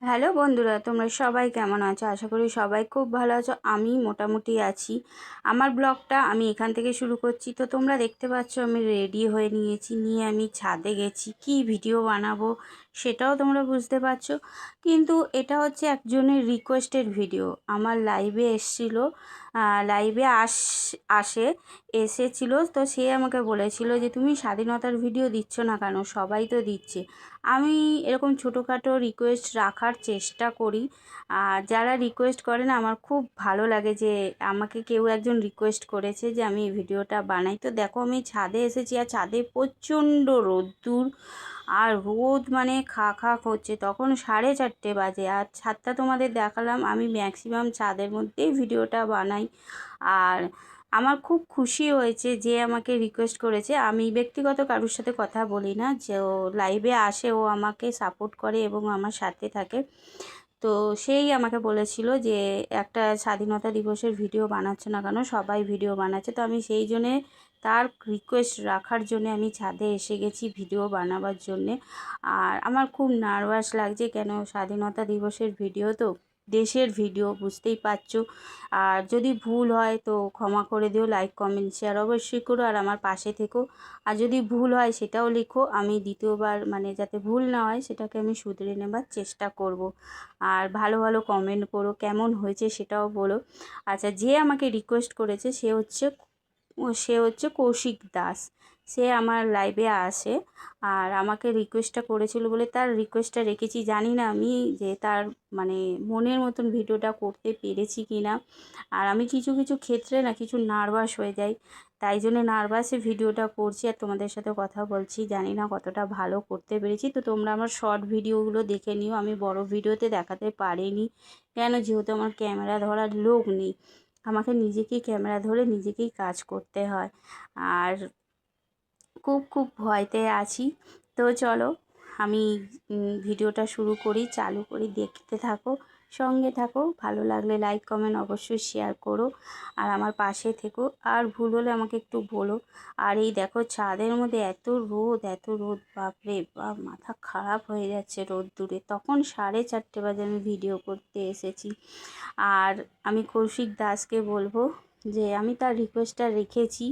Hello বন্ধুরা, তোমরা সবাই কেমন আছো? আশা করি সবাই খুব ভালো আছো। আমি মোটামুটি আছি। আমার ব্লগটা আমি এখান থেকে শুরু করছি। তো তোমরা দেখতে পাচ্ছ আমি রেডি হয়ে নিয়েছি, নিয়ে আমি ছাদে গেছি। কি ভিডিও বানাবো সেটাও তোমরা বুঝতে পারছো। কিন্তু এটা হচ্ছে একজনের রিকোয়েস্টেড ভিডিও। আমার লাইভে এসেছিলো, লাইভে এসেছিল। তো সে আমাকে বলেছিল যে তুমি স্বাধীনতার ভিডিও দিচ্ছ না কেন, সবাই তো দিচ্ছে। আমি এরকম ছোটোখাটো রিকোয়েস্ট রাখার চেষ্টা করি। আর যারা রিকোয়েস্ট করে না, আমার খুব ভালো লাগে যে আমাকে কেউ একজন রিকোয়েস্ট করেছে যে আমি এই ভিডিওটা বানাই। তো দেখো আমি ছাদে এসেছি, আর ছাদে প্রচণ্ড রোদ্দুর, আর রোদ মানে খা খা করছে। তখন 4:30 বাজে, আর ছাদটা তোমাদের দেখালাম। আমি ম্যাক্সিমাম ছাদের মধ্যেই ভিডিওটা বানাই। আর আমার খুব খুশি হয়েছে যে আমাকে রিকোয়েস্ট করেছে। আমি ব্যক্তিগত কারোর সাথে কথা বলি না, যে ও লাইভে আসে, ও আমাকে সাপোর্ট করে এবং আমার সাথে থাকে। তো সেই আমাকে বলেছিল যে একটা স্বাধীনতা দিবসের ভিডিও বানাচ্ছ না কেন, সবাই ভিডিও বানাচ্ছে। তো আমি সেই জন্যে তার রিকোয়েস্ট রাখার জন্যে আমি ছাদে এসে গেছি ভিডিও বানাবার জন্যে। আর আমার খুব নার্ভাস লাগছে, কেন স্বাধীনতা দিবসের ভিডিও তো, দেশের ভিডিও, বুঝতেই পারছো। আর যদি ভুল হয় তো ক্ষমা করে দিও, লাইক কমেন্ট শেয়ার অবশ্যই করো, আর আমার পাশে থেকো। আর যদি ভুল হয় সেটাও লিখো, আমি দ্বিতীয়বার মানে যাতে ভুল না হয় সেটাকে আমি শুধরে নেবার চেষ্টা করব। আর ভালো ভালো কমেন্ট করো, কেমন হয়েছে সেটাও বলো। আচ্ছা, যে আমাকে রিকোয়েস্ট করেছে সে হচ্ছে কৌশিক দাস। সে আমার লাইভে আসে, আর আমাকে রিকোয়েস্টটা করেছিল বলে তার রিকোয়েস্টটা রেখেছি। জানি না আমি যে তার মানে মনের মতন ভিডিওটা করতে পেরেছি কি না। আর আমি কিছু কিছু ক্ষেত্রে না কিছু নার্ভাস হয়ে যাই, তাই জন্য নার্ভাসে ভিডিওটা করছি আর তোমাদের সাথে কথা বলছি। জানি না কতটা ভালো করতে পেরেছি। তো তোমরা আমার শর্ট ভিডিওগুলো দেখে নিও, আমি বড় ভিডিওতে দেখাতে পারিনি, কেন যেহেতু আমার ক্যামেরা ধরার লোক নেই। আমাকে নিজেকেই ক্যামেরা ধরে নিজেকেই কাজ করতে হয়। আর খুব খুব ভয়তে আছি। তো চলো আমি ভিডিওটা শুরু করি, চালু করি, দেখতে থাকো, সঙ্গে থাকো। ভালো লাগলে লাইক কমেন্ট অবশ্যই শেয়ার করো, আর আমার পাশে থেকো। আর ভুল হলে আমাকে একটু বলো। আর এই দেখো ছাদের মধ্যে এত রোদ, এত রোদ, বাপরে বাপ, মাথা খারাপ হয়ে যাচ্ছে রোদ্দুরে। তখন 4:30 বাজে আমি ভিডিও করতে এসেছি। আর আমি কৌশিক দাসকে বলবো যে আমি তার রিকোয়েস্টটা রেখেছি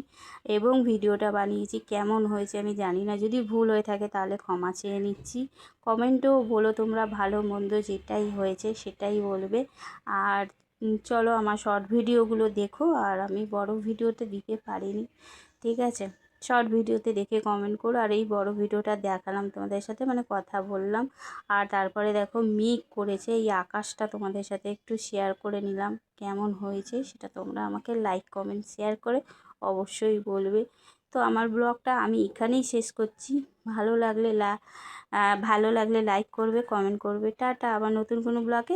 এবং ভিডিওটা বানিয়েছি। কেমন হয়েছে আমি জানি না, যদি ভুল হয়ে থাকে তাহলে ক্ষমা চেয়ে নিচ্ছি। কমেন্টেও বলো তোমরা, ভালো মন্দ যেটাই হয়েছে সেটাই বলবে। আর চলো আমার শর্ট ভিডিওগুলো দেখো, আর আমি বড় ভিডিওতে দিতে পারিনি, ঠিক আছে? শর্ট ভিডিওতে দেখে কমেন্ট করো। আর এই বড় ভিডিওটা দেখালাম তোমাদের সাথে, মানে কথা বললাম। আর তারপরে দেখো মেঘ করেছে, এই আকাশটা তোমাদের সাথে একটু শেয়ার করে নিলাম। কেমন হয়েছে সেটা তোমরা আমাকে লাইক কমেন্ট শেয়ার করে অবশ্যই বলবে। তো আমার ব্লগটা আমি এখানেই শেষ করছি। ভালো লাগলে লাইক করবে, কমেন্ট করবে। টাটা, আবার নতুন কোনো ব্লগে